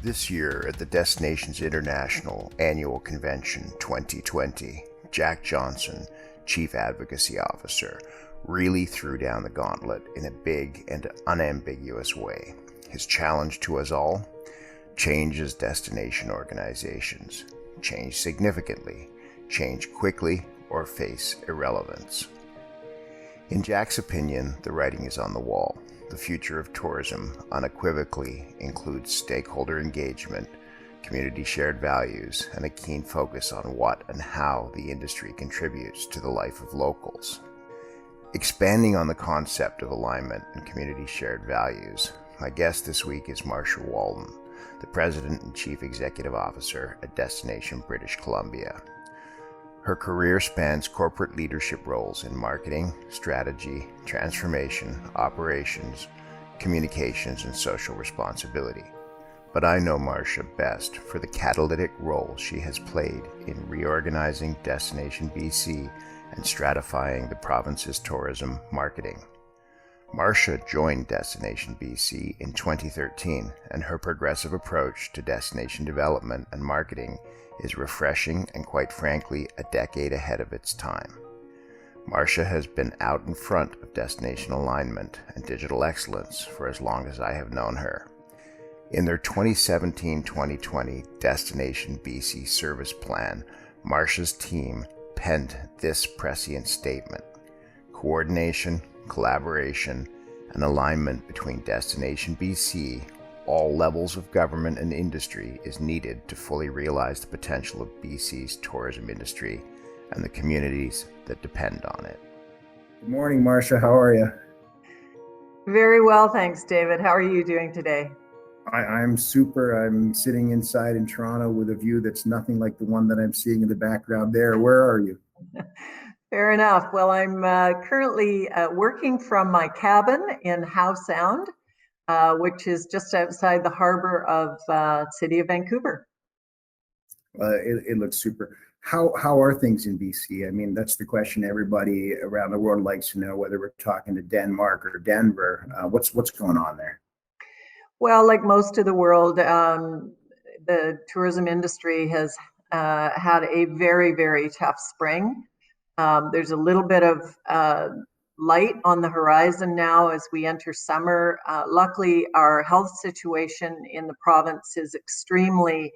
This year at the Destinations International Annual Convention 2020, Jack Johnson, Chief Advocacy Officer, really threw down the gauntlet in a big and unambiguous way. His challenge to us all? Change as destination organizations. Change significantly, change quickly, or face irrelevance. In Jack's opinion, the writing is on the wall. The future of tourism unequivocally includes stakeholder engagement, community shared values, and a keen focus on what and how the industry contributes to the life of locals. Expanding on the concept of alignment and community shared values, my guest this week is Marsha Walton, the President and Chief Executive Officer at Destination British Columbia. Her career spans corporate leadership roles in marketing, strategy, transformation, operations, communications, and social responsibility. But I know Marsha best for the catalytic role she has played in reorganizing Destination BC and stratifying the province's tourism marketing. Marsha joined Destination BC in 2013, and her progressive approach to destination development and marketing is refreshing and, quite frankly, a decade ahead of its time. Marsha has been out in front of destination alignment and digital excellence for as long as I have known her. In their 2017-2020 Destination BC Service Plan, Marsha's team penned this prescient statement: coordination, collaboration, and alignment between Destination BC, all levels of government and industry, is needed to fully realize the potential of BC's tourism industry and the communities that depend on it. Good morning, Marsha. How are you? Very well, thanks, David. How are you doing today? I'm super. I'm sitting inside in Toronto with a view that's nothing like the one that I'm seeing in the background there. Where are you? Fair enough. Well, I'm currently working from my cabin in Howe Sound, which is just outside the harbor of City of Vancouver. It looks super. How are things in BC? I mean, that's the question everybody around the world likes to know, whether we're talking to Denmark or Denver. What's going on there? Well, like most of the world, the tourism industry has had a very, very tough spring. There's a little bit of light on the horizon now as we enter summer. Luckily, our health situation in the province is extremely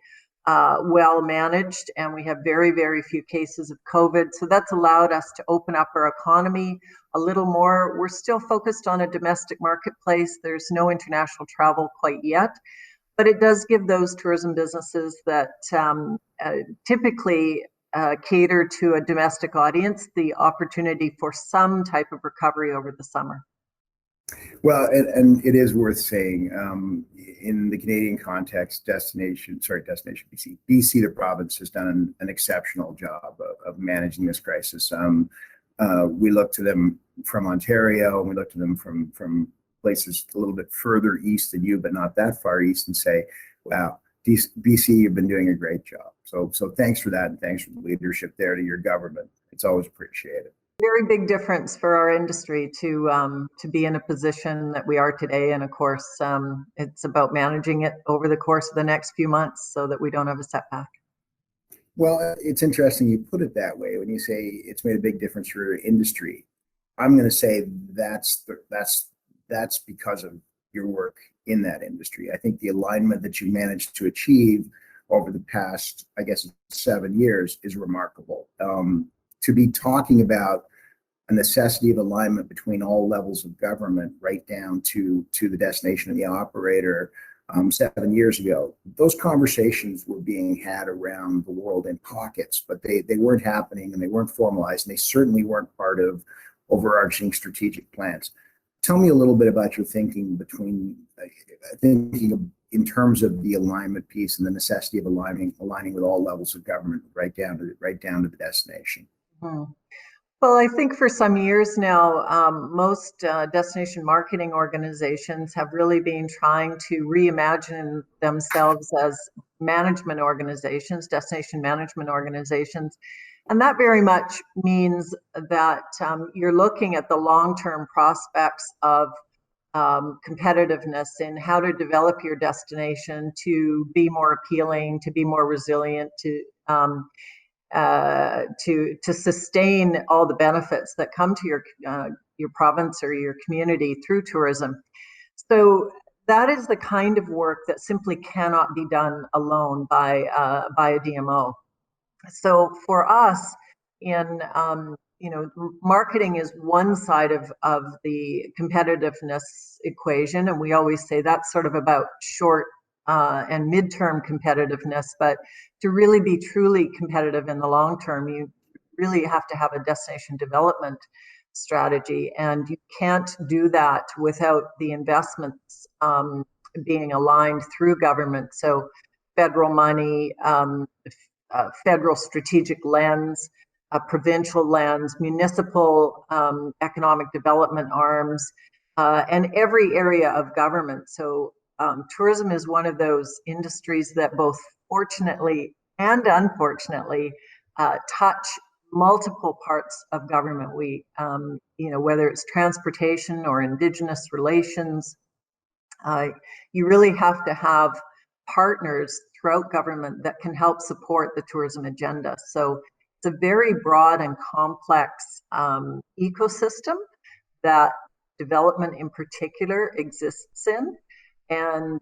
well managed, and we have very, very few cases of COVID. So that's allowed us to open up our economy a little more. We're still focused on a domestic marketplace. There's no international travel quite yet, but it does give those tourism businesses that typically cater to a domestic audience the opportunity for some type of recovery over the summer. Well, and it is worth saying, in the Canadian context, Destination BC, the province, has done an exceptional job of managing this crisis. We look to them from Ontario, and we look to them from places a little bit further east than you, but not that far east, and say, wow, BC, you've been doing a great job. So thanks for that, and thanks for the leadership there to your government. It's always appreciated. Very big difference for our industry to be in a position that we are today, and of course, it's about managing it over the course of the next few months so that we don't have a setback. Well, it's interesting you put it that way when you say it's made a big difference for your industry. I'm going to say that's because of your work in that industry. I think the alignment that you managed to achieve over the past, I guess, 7 years is remarkable. To be talking about a necessity of alignment between all levels of government, right down to the destination and the operator, 7 years ago, those conversations were being had around the world in pockets, but they weren't happening, and they weren't formalized, and they certainly weren't part of overarching strategic plans. Tell me a little bit about your thinking in terms of the alignment piece and the necessity of aligning with all levels of government, right down to the destination. Well, I think for some years now, most destination marketing organizations have really been trying to reimagine themselves as management organizations, destination management organizations. And that very much means that you're looking at the long-term prospects of competitiveness in how to develop your destination to be more appealing, to be more resilient, to sustain all the benefits that come to your province or your community through tourism. So that is the kind of work that simply cannot be done alone by a DMO. So for us, in marketing is one side of the competitiveness equation, and we always say that's sort of about short and midterm competitiveness. But to really be truly competitive in the long term, you really have to have a destination development strategy, and you can't do that without the investments being aligned through government. So federal money, federal strategic lens, provincial lens, municipal economic development arms, and every area of government. So tourism is one of those industries that both fortunately and unfortunately touch multiple parts of government. We, whether it's transportation or Indigenous relations, you really have to have partners throughout government that can help support the tourism agenda. So it's a very broad and complex ecosystem that development in particular exists in. And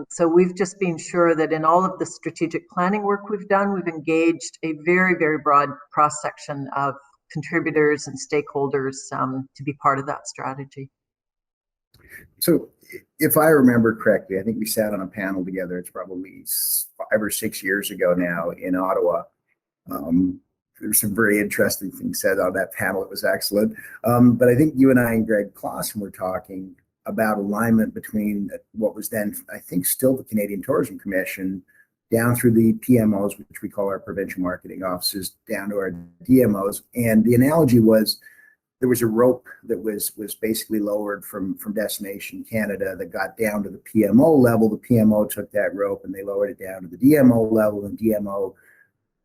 so we've just been sure that in all of the strategic planning work we've done, we've engaged a very, very broad cross-section of contributors and stakeholders to be part of that strategy. So if I remember correctly, I think we sat on a panel together, it's probably 5 or 6 years ago now in Ottawa. There were some very interesting things said on that panel. It was excellent. But I think you and I and Greg Clausen were talking about alignment between what was then, I think, still the Canadian Tourism Commission, down through the PMOs, which we call our provincial marketing offices, down to our DMOs. And the analogy was there was a rope that was basically lowered from Destination Canada that got down to the PMO level. The PMO took that rope and they lowered it down to the DMO level, and DMO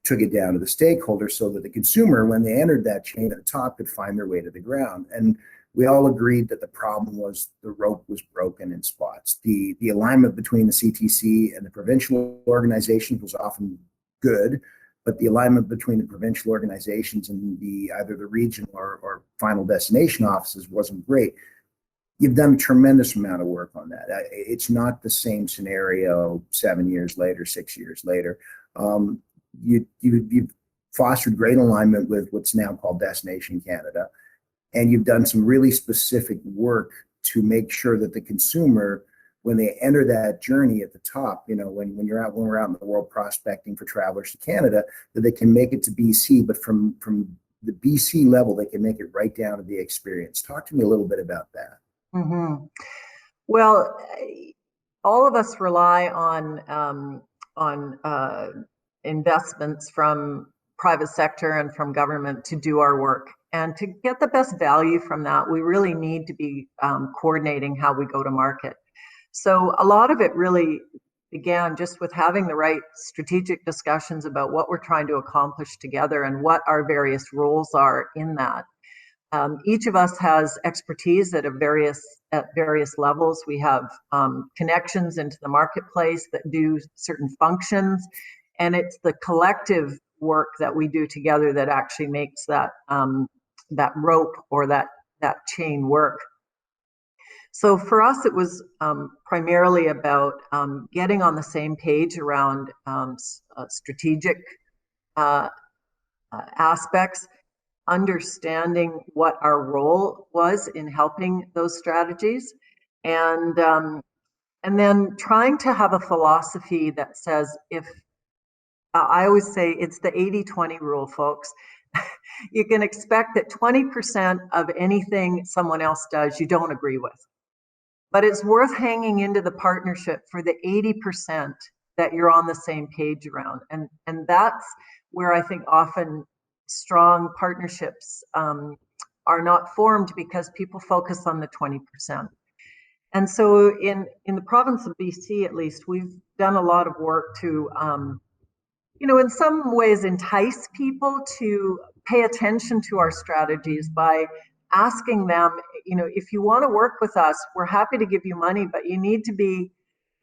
took it down to the stakeholders so that the consumer, when they entered that chain at the top, could find their way to the ground. And we all agreed that the problem was the rope was broken in spots. The alignment between the CTC and the provincial organizations was often good, but the alignment between the provincial organizations and either the regional or final destination offices wasn't great. You've done a tremendous amount of work on that. It's not the same scenario 7 years later, 6 years later. You've fostered great alignment with what's now called Destination Canada, and you've done some really specific work to make sure that the consumer, when they enter that journey at the top, when we're out in the world prospecting for travelers to Canada, that they can make it to BC, but from the BC level, they can make it right down to the experience. Talk to me a little bit about that. Mm-hmm. Well, all of us rely on investments from private sector and from government to do our work. And to get the best value from that, we really need to be coordinating how we go to market. So a lot of it really began just with having the right strategic discussions about what we're trying to accomplish together and what our various roles are in that. Each of us has expertise at various levels. We have connections into the marketplace that do certain functions, and it's the collective work that we do together that actually makes that rope or that chain work. So for us, it was primarily about getting on the same page around strategic aspects, understanding what our role was in helping those strategies, and then trying to have a philosophy that says, if I always say it's the 80-20 rule, folks. You can expect that 20% of anything someone else does you don't agree with. But it's worth hanging into the partnership for the 80% that you're on the same page around. And that's where I think often strong partnerships are not formed, because people focus on the 20%. And so in the province of BC, at least, we've done a lot of work to in some ways entice people to pay attention to our strategies by asking them, if you want to work with us, we're happy to give you money, but you need to be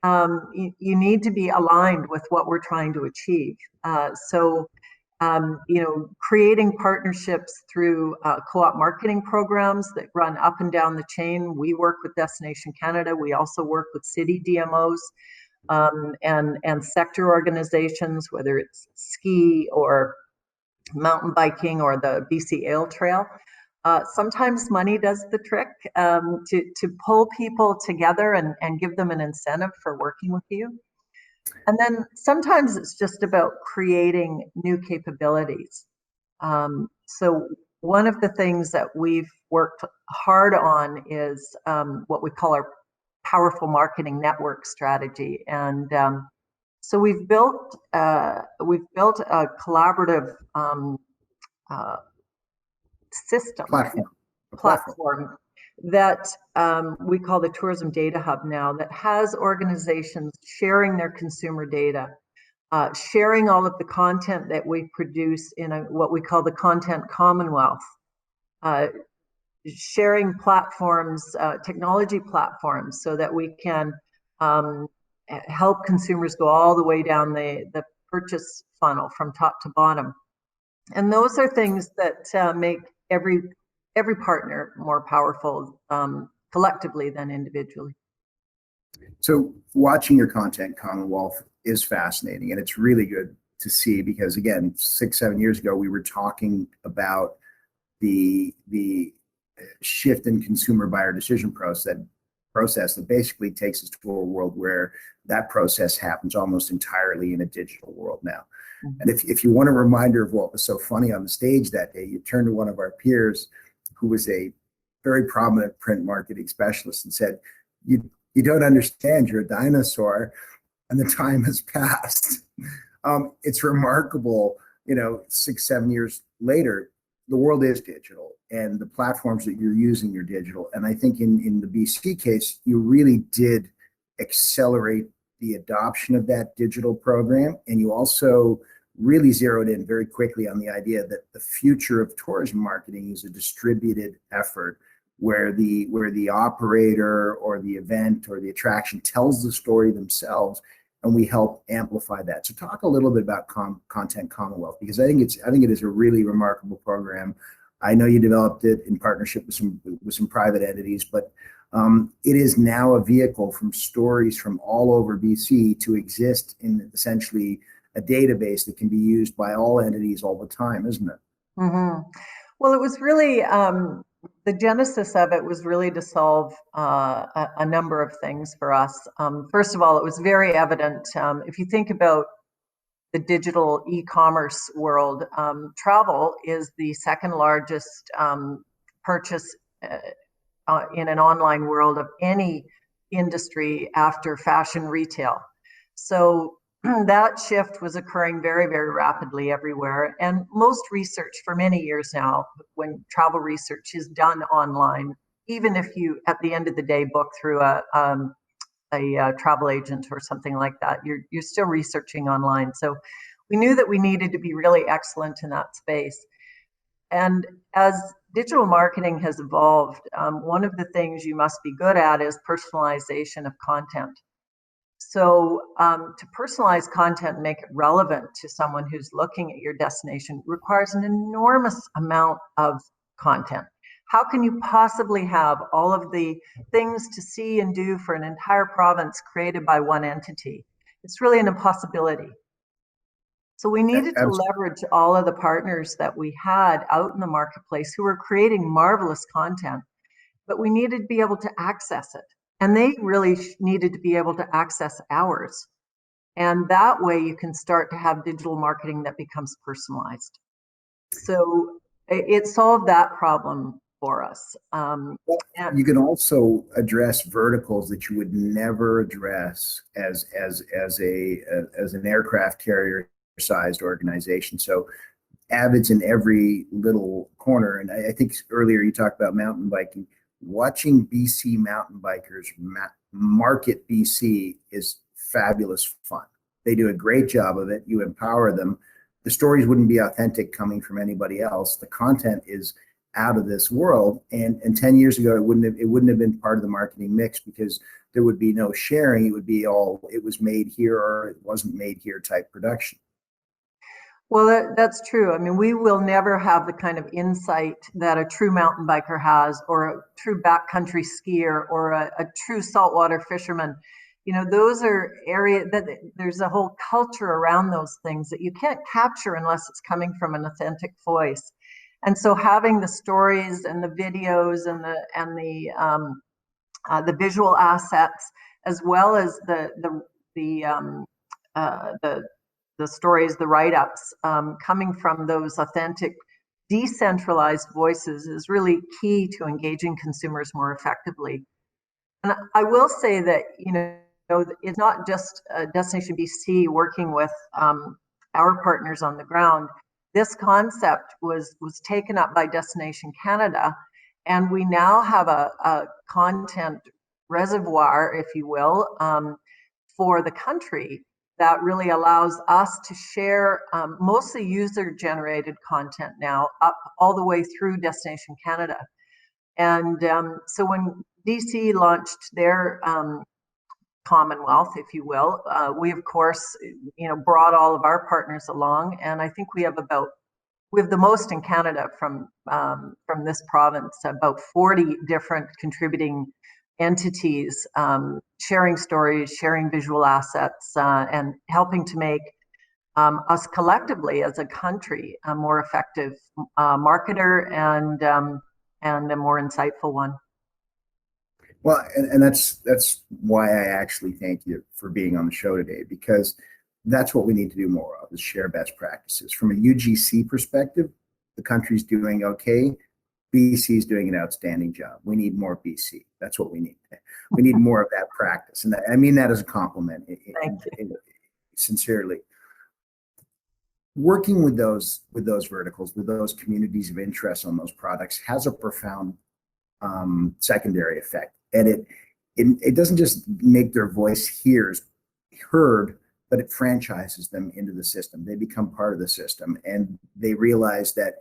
you need to be aligned with what we're trying to achieve. Creating partnerships through co-op marketing programs that run up and down the chain. We work with Destination Canada. We also work with city DMOs and sector organizations, whether it's ski or mountain biking or the BC Ale Trail. Sometimes money does the trick to pull people together and give them an incentive for working with you. And then sometimes it's just about creating new capabilities. So one of the things that we've worked hard on is what we call our powerful marketing network strategy. And so we've built a collaborative system platform that we call the Tourism Data Hub now, that has organizations sharing their consumer data, sharing all of the content that we produce in what we call the Content Commonwealth, sharing platforms, technology platforms, so that we can help consumers go all the way down the purchase funnel from top to bottom. And those are things that make every partner more powerful collectively than individually. So watching your Content Commonwealth is fascinating, and it's really good to see, because again, 6-7 years ago, we were talking about the shift in consumer buyer decision process that basically takes us to a world where that process happens almost entirely in a digital world now. Mm-hmm. And if you want a reminder of what was so funny on the stage that day, you turn to one of our peers who was a very prominent print marketing specialist and said, you don't understand, you're a dinosaur and the time has passed. It's remarkable, 6-7 years later, the world is digital and the platforms that you're using are digital. And I think in the BC case, you really did accelerate the adoption of that digital program. And you also really zeroed in very quickly on the idea that the future of tourism marketing is a distributed effort where the operator or the event or the attraction tells the story themselves, and we help amplify that. So talk a little bit about Content Commonwealth, because I think it is a really remarkable program. I know you developed it in partnership with some private entities, but it is now a vehicle from stories from all over BC to exist in essentially a database that can be used by all entities all the time, isn't it? Mm-hmm. Well, it was really the genesis of it was really to solve a number of things for us. First of all, it was very evident if you think about the digital e-commerce world, travel is the second largest purchase in an online world of any industry after fashion retail. So that shift was occurring very, very rapidly everywhere. And most research for many years now, when travel research is done online, even if you, at the end of the day, book through a travel agent or something like that, you're still researching online. So we knew that we needed to be really excellent in that space. And as digital marketing has evolved, one of the things you must be good at is personalization of content. So to personalize content and make it relevant to someone who's looking at your destination requires an enormous amount of content. How can you possibly have all of the things to see and do for an entire province created by one entity? It's really an impossibility. So we needed to leverage all of the partners that we had out in the marketplace who were creating marvelous content, but we needed to be able to access it. And they really needed to be able to access ours. And that way you can start to have digital marketing that becomes personalized. So it solved that problem for us. You can also address verticals that you would never address as an aircraft carrier sized organization. So Avid's in every little corner. And I think earlier you talked about mountain biking. Watching BC mountain bikers market BC is fabulous fun. They do a great job of it. You empower them. The stories wouldn't be authentic coming from anybody else. The content is out of this world. And 10 years ago, it wouldn't have been part of the marketing mix because there would be no sharing. It would be all, it was made here or it wasn't made here type production. Well, that's true. I mean, we will never have the kind of insight that a true mountain biker has, or a true backcountry skier, or a true saltwater fisherman. You know, those are areas that there's a whole culture around those things that you can't capture unless it's coming from an authentic voice. And so having the stories and the videos and the visual assets, as well as the stories, the write-ups coming from those authentic, decentralized voices is really key to engaging consumers more effectively. And I will say that, you know, it's not just Destination BC working with our partners on the ground. This concept was taken up by Destination Canada, and we now have a content reservoir, if you will, for the country that really allows us to share mostly user-generated content now up all the way through Destination Canada. And so when DC launched their Commonwealth, if you will, we of course, you know, brought all of our partners along, and I think we have the most in Canada from this province, about 40 different contributing entities, sharing stories, sharing visual assets, and helping to make us collectively as a country a more effective marketer and a more insightful one. Well, and that's why I actually thank you for being on the show today, because that's what we need to do more of, is share best practices. From a UGC perspective, the country's doing okay. BC is doing an outstanding job. We need more BC. That's what we need. We need more of that practice. And I mean that as a compliment, sincerely. Working with those verticals, with those communities of interest on those products has a profound secondary effect. And it doesn't just make their voice heard, but it franchises them into the system. They become part of the system, and they realize that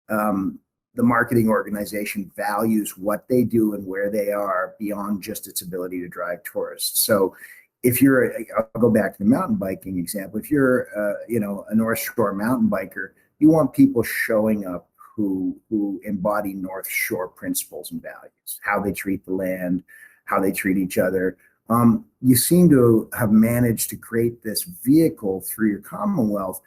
the marketing organization values what they do and where they are beyond just its ability to drive tourists. So if I'll go back to the mountain biking example. If you're a North Shore mountain biker, you want people showing up who embody North Shore principles and values, how they treat the land, how they treat each other. You seem to have managed to create this vehicle through your Commonwealth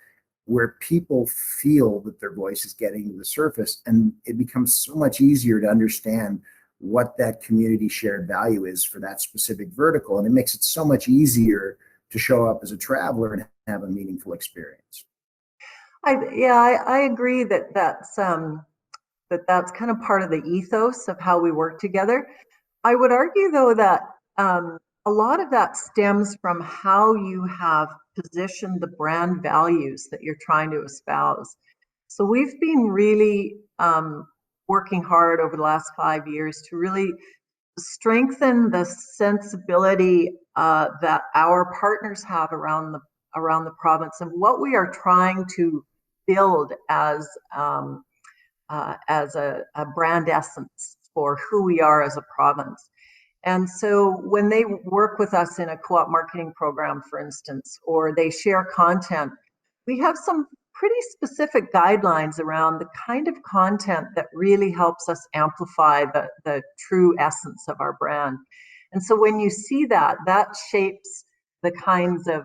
where people feel that their voice is getting to the surface, and it becomes so much easier to understand what that community shared value is for that specific vertical. And it makes it so much easier to show up as a traveler and have a meaningful experience. I agree that's kind of part of the ethos of how we work together. I would argue, though, that a lot of that stems from how you have positioned the brand values that you're trying to espouse. So we've been really working hard over the last 5 years to really strengthen the sensibility that our partners have around the province and what we are trying to build as a brand essence for who we are as a province. And so when they work with us in a co-op marketing program, for instance, or they share content, we have some pretty specific guidelines around the kind of content that really helps us amplify the true essence of our brand. And so when you see that shapes the kinds of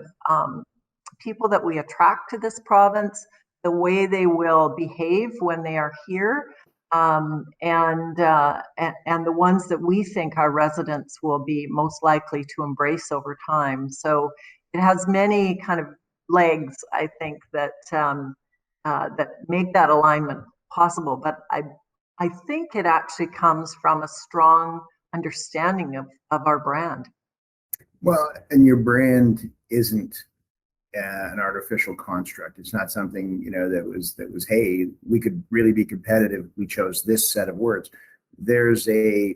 people that we attract to this province, the way they will behave when they are here, and the ones that we think our residents will be most likely to embrace over time. So it has many kind of legs, I think, that make that alignment possible. But I think it actually comes from a strong understanding of our brand. Well, and your brand isn't an artificial construct. It's not something, that was, hey, we could really be competitive. We chose this set of words. There's an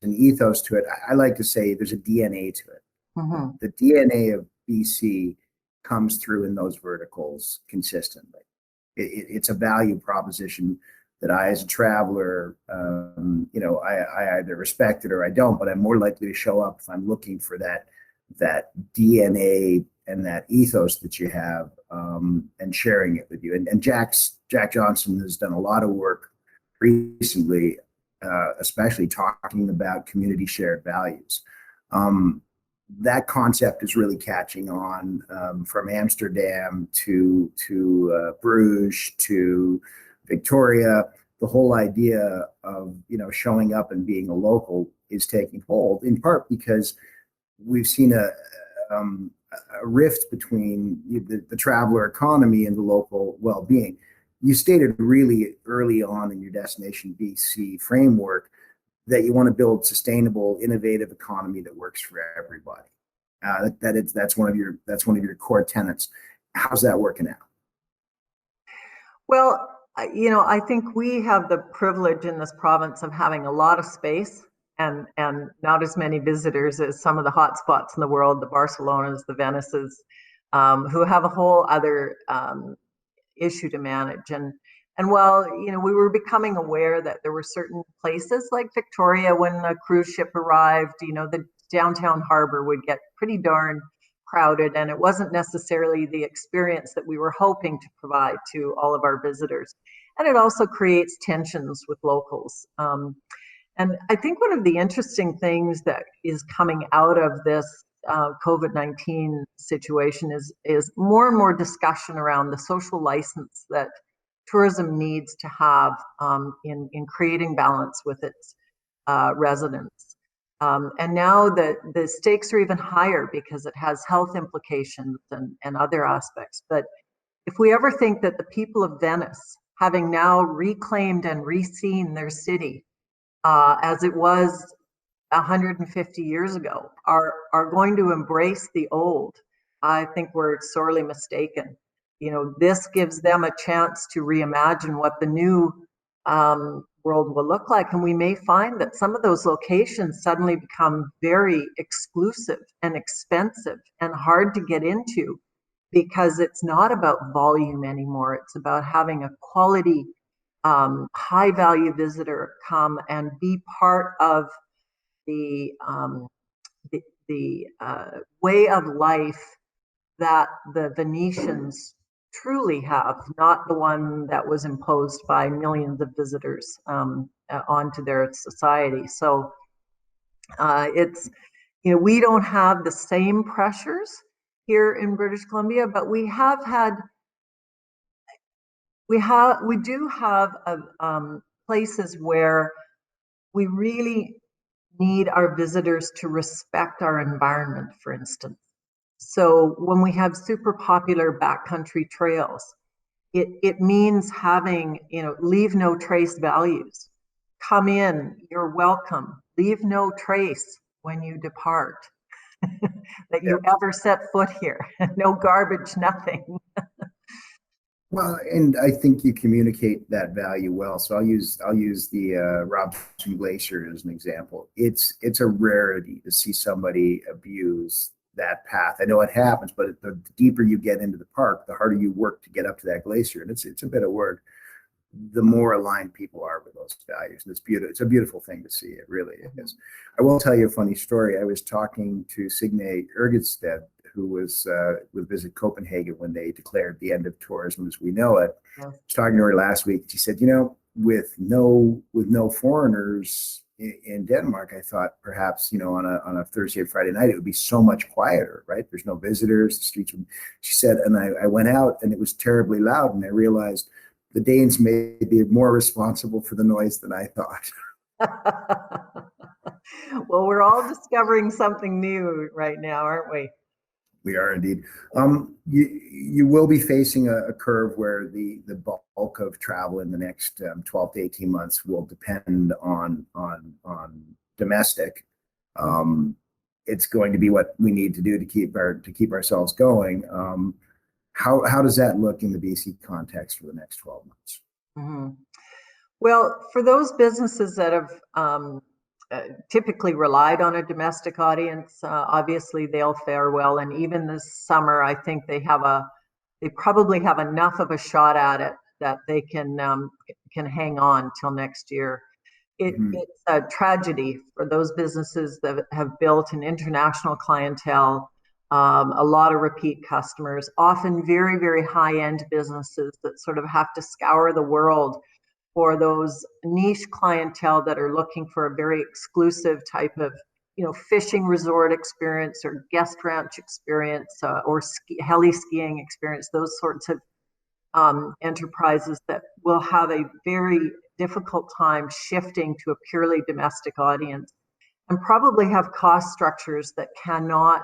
ethos to it. I like to say there's a DNA to it. Mm-hmm. The DNA of BC comes through in those verticals consistently. It's a value proposition that I, as a traveler, I either respect it or I don't, but I'm more likely to show up if I'm looking for that DNA and that ethos that you have, and sharing it with you. And Jack Johnson has done a lot of work recently, especially talking about community shared values. That concept is really catching on, from Amsterdam to Bruges to Victoria. The whole idea of showing up and being a local is taking hold, in part because we've seen a rift between the traveler economy and the local well-being. You stated really early on in your Destination BC framework that you want to build sustainable, innovative economy that works for everybody. That's one of your core tenets. How's that working out? Well, I think we have the privilege in this province of having a lot of space and not as many visitors as some of the hotspots in the world, the Barcelonas, the Venices, who have a whole other issue to manage. And while we were becoming aware that there were certain places like Victoria, when the cruise ship arrived, the downtown harbor would get pretty darn crowded, and it wasn't necessarily the experience that we were hoping to provide to all of our visitors. And it also creates tensions with locals. And I think one of the interesting things that is coming out of this COVID-19 situation is more and more discussion around the social license that tourism needs to have in creating balance with its residents. And now the stakes are even higher because it has health implications and other aspects. But if we ever think that the people of Venice, having now reclaimed and re-seen their city as it was 150 years ago, are going to embrace the old, I think we're sorely mistaken. This gives them a chance to reimagine what the new world will look like. And we may find that some of those locations suddenly become very exclusive and expensive and hard to get into, because it's not about volume anymore. It's about having a quality, high value visitor come and be part of the way of life that the Venetians truly have, not the one that was imposed by millions of visitors onto their society. So it's, we don't have the same pressures here in British Columbia, but we do have places where we really need our visitors to respect our environment, for instance. So when we have super popular backcountry trails, it means having, leave no trace values. Come in, you're welcome. Leave no trace when you depart that you ever set foot here. No garbage, nothing. Well, and I think you communicate that value well. So I'll use the Robson Glacier as an example. It's a rarity to see somebody abuse that path. I know it happens, but the deeper you get into the park, the harder you work to get up to that glacier. And it's a bit of work. The more aligned people are with those values, and it's beautiful. It's a beautiful thing to see. It really is. I will tell you a funny story. I was talking to Signe Ergensted, who was would visit Copenhagen when they declared the end of tourism as we know it. Yeah. I was talking to her last week. She said, with no foreigners in Denmark, I thought perhaps, on a Thursday or Friday night, it would be so much quieter, right? There's no visitors, the streets would, she said, and I went out and it was terribly loud, and I realized the Danes may be more responsible for the noise than I thought. Well, we're all discovering something new right now, aren't we? We are indeed. You will be facing a curve where the bulk of travel in the next 12 to 18 months will depend on domestic. It's going to be what we need to do to keep ourselves going. How does that look in the BC context for the next 12 months? Mm-hmm. Well, for those businesses that have typically relied on a domestic audience, obviously they'll fare well. And even this summer, I think they probably have enough of a shot at it that they can hang on till next year. It's a tragedy for those businesses that have built an international clientele, a lot of repeat customers, often very, very high-end businesses that sort of have to scour the world for those niche clientele that are looking for a very exclusive type of, fishing resort experience or guest ranch experience, or heli skiing experience, those sorts of enterprises that will have a very difficult time shifting to a purely domestic audience, and probably have cost structures that cannot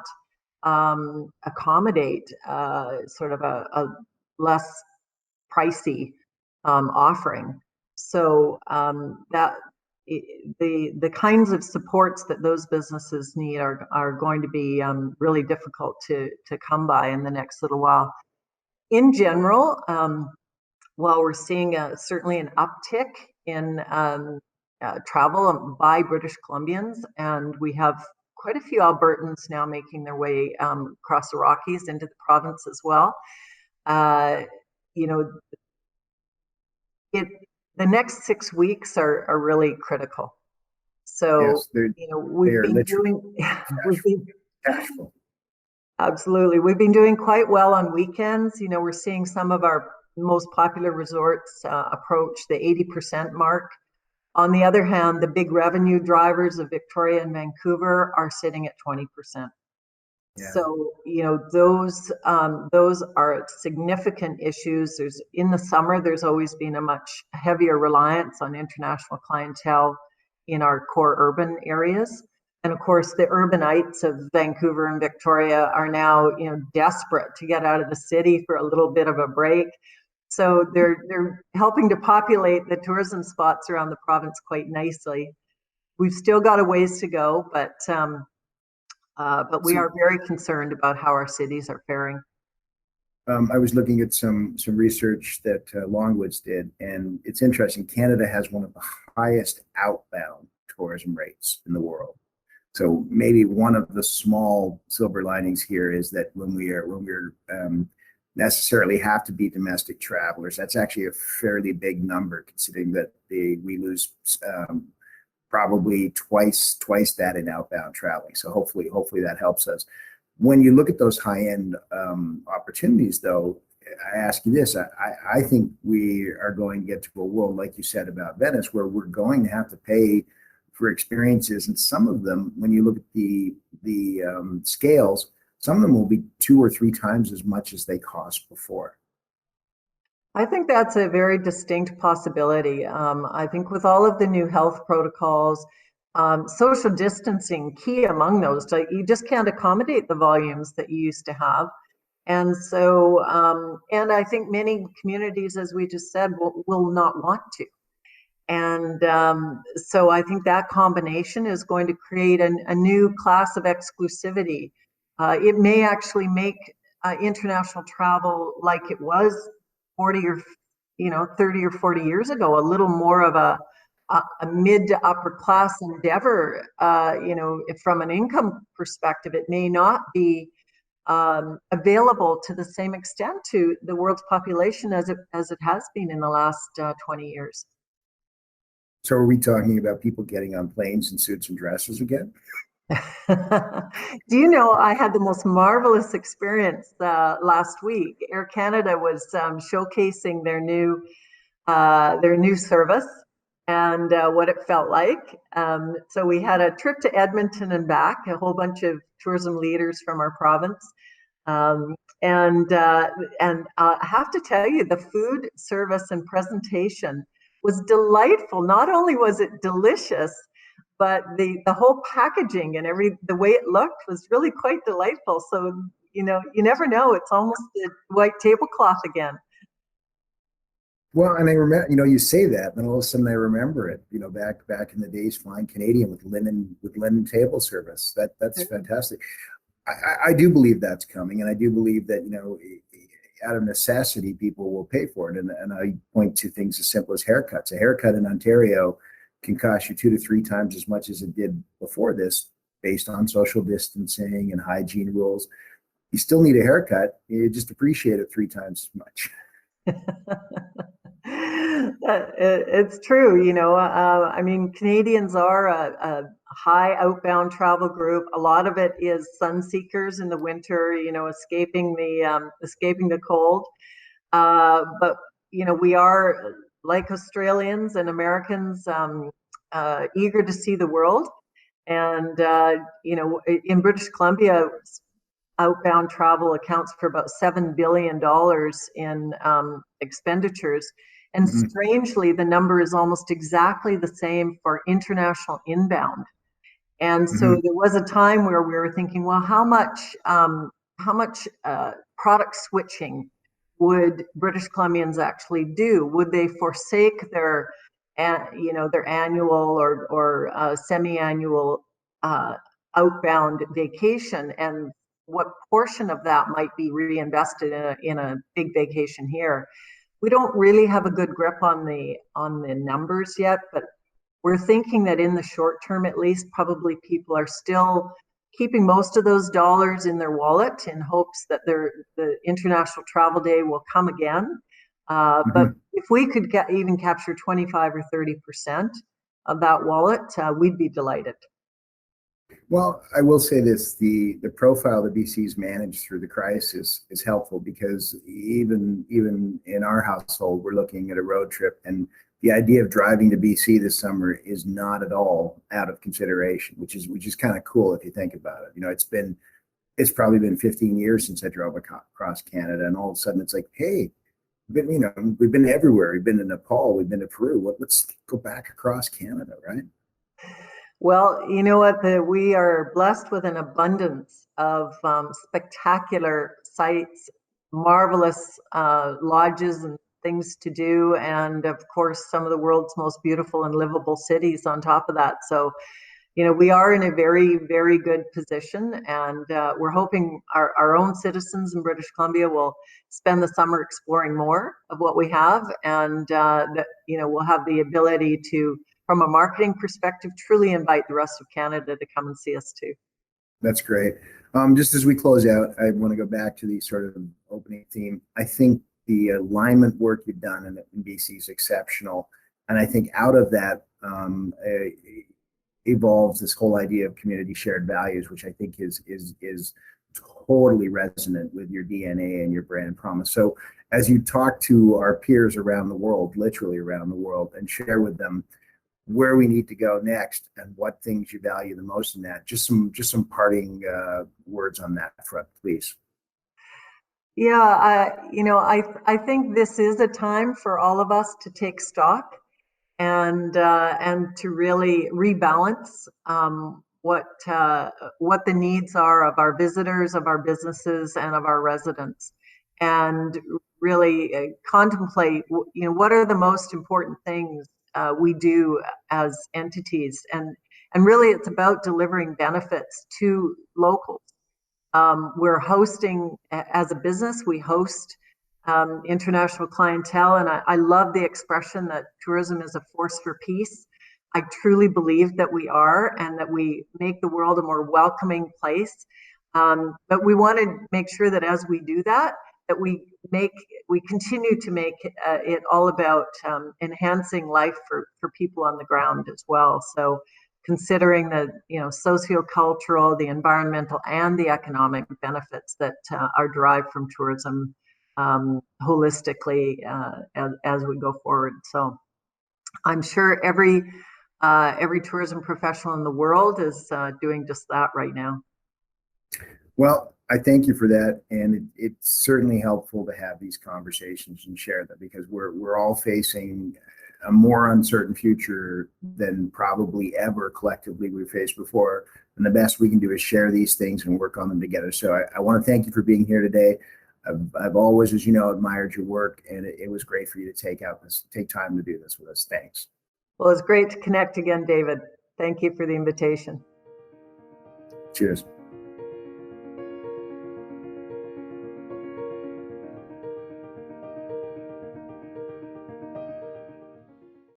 accommodate sort of a less pricey offering. So that the kinds of supports that those businesses need are going to be really difficult to come by in the next little while. In general, while we're seeing certainly an uptick in travel by British Columbians, and we have quite a few Albertans now making their way across the Rockies into the province as well. The next 6 weeks are really critical. So, yes, we've been doing cash flow. Absolutely. We've been doing quite well on weekends. We're seeing some of our most popular resorts approach the 80% mark. On the other hand, the big revenue drivers of Victoria and Vancouver are sitting at 20%. Yeah. So, those are significant issues. In the summer, there's always been a much heavier reliance on international clientele in our core urban areas. And of course, the urbanites of Vancouver and Victoria are now, desperate to get out of the city for a little bit of a break. So they're helping to populate the tourism spots around the province quite nicely. We've still got a ways to go, but we are very concerned about how our cities are faring. I was looking at some research that Longwoods did, and it's interesting. Canada has one of the highest outbound tourism rates in the world. So maybe one of the small silver linings here is that when we're necessarily have to be domestic travelers, that's actually a fairly big number, considering that we lose probably twice that in outbound traveling. So hopefully that helps us. When you look at those high-end opportunities, though, I ask you this: I think we are going to get to a world, like you said about Venice, where we're going to have to pay for experiences, and some of them, when you look at the scales, some of them will be 2 or 3 times as much as they cost before. I think that's a very distinct possibility. I think with all of the new health protocols, social distancing key among those, like you just can't accommodate the volumes that you used to have. And so, and I think many communities, as we just said, will not want to. And so I think that combination is going to create a new class of exclusivity. It may actually make international travel like it was 40 or 30 or 40 years ago, a little more of a mid to upper class endeavor. From an income perspective, it may not be available to the same extent to the world's population as it has been in the last 20 years. So are we talking about people getting on planes in suits and dresses again? Do you know, I had the most marvelous experience last week. Air Canada was showcasing their new service and what it felt like. So we had a trip to Edmonton and back, a whole bunch of tourism leaders from our province. And I have to tell you, the food service and presentation was delightful. Not only was it delicious, but the whole packaging and the way it looked was really quite delightful. So, you never know. It's almost the white tablecloth again. Well, and I remember, you say that, and all of a sudden I remember it. Back in the days, flying Canadian with linen table service. That's fantastic. I do believe that's coming, and I do believe that out of necessity, people will pay for it. And I point to things as simple as haircuts. A haircut in Ontario can cost you 2 to 3 times as much as it did before this, based on social distancing and hygiene rules. You still need a haircut. You just appreciate it 3 times as much. It's true, I mean, Canadians are a high outbound travel group. A lot of it is sun seekers in the winter, escaping the cold. But we are, like Australians and Americans, eager to see the world. And in British Columbia, outbound travel accounts for about $7 billion in expenditures. And Mhm. strangely, the number is almost exactly the same for international inbound. And so Mhm. there was a time where we were thinking, well, how much product switching would British Columbians actually do? Would they forsake their annual or semi-annual outbound vacation, and what portion of that might be reinvested in a big vacation here? We don't really have a good grip on the numbers yet, but we're thinking that in the short term, at least, probably people are still keeping most of those dollars in their wallet in hopes that the International Travel Day will come again. But Mhm. if we could even capture 25 or 30% of that wallet, we'd be delighted. Well, I will say this, the profile that BC's managed through the crisis is helpful because even in our household, we're looking at a road trip, and the idea of driving to BC this summer is not at all out of consideration, which is kind of cool if you think about it. It's probably been 15 years since I drove across Canada, and all of a sudden it's like, hey, we've been everywhere. We've been to Nepal, we've been to Peru. Let's go back across Canada, right? Well, you know what? We are blessed with an abundance of spectacular sites, marvelous lodges and things to do, and of course, some of the world's most beautiful and livable cities on top of that. So, we are in a very, very good position, and we're hoping our own citizens in British Columbia will spend the summer exploring more of what we have, and that we'll have the ability to, from a marketing perspective, truly invite the rest of Canada to come and see us too. That's great. Just as we close out, I want to go back to the sort of opening theme. I think the alignment work you've done in BC is exceptional, and I think out of that evolves this whole idea of community shared values, which I think is totally resonant with your DNA and your brand promise. So as you talk to our peers around the world, literally around the world, and share with them where we need to go next and what things you value the most in that, just some parting words on that front, please. Yeah, I think this is a time for all of us to take stock and to really rebalance what the needs are of our visitors, of our businesses, and of our residents, and really contemplate what are the most important things we do as entities, and really it's about delivering benefits to locals. We're hosting, as a business, we host international clientele. And I love the expression that tourism is a force for peace. I truly believe that we are, and that we make the world a more welcoming place. But we want to make sure that as we do that, that we continue to make it all about enhancing life for people on the ground as well. So considering the sociocultural, the environmental, and the economic benefits that are derived from tourism holistically as we go forward. So I'm sure every tourism professional in the world is doing just that right now. Well, I thank you for that, and it's certainly helpful to have these conversations and share them because we're all facing a more uncertain future than probably ever collectively we've faced before. And the best we can do is share these things and work on them together. So I want to thank you for being here today. I've always, as you know, admired your work, and it was great for you to take time to do this with us. Thanks. Well, it's great to connect again, David. Thank you for the invitation. Cheers.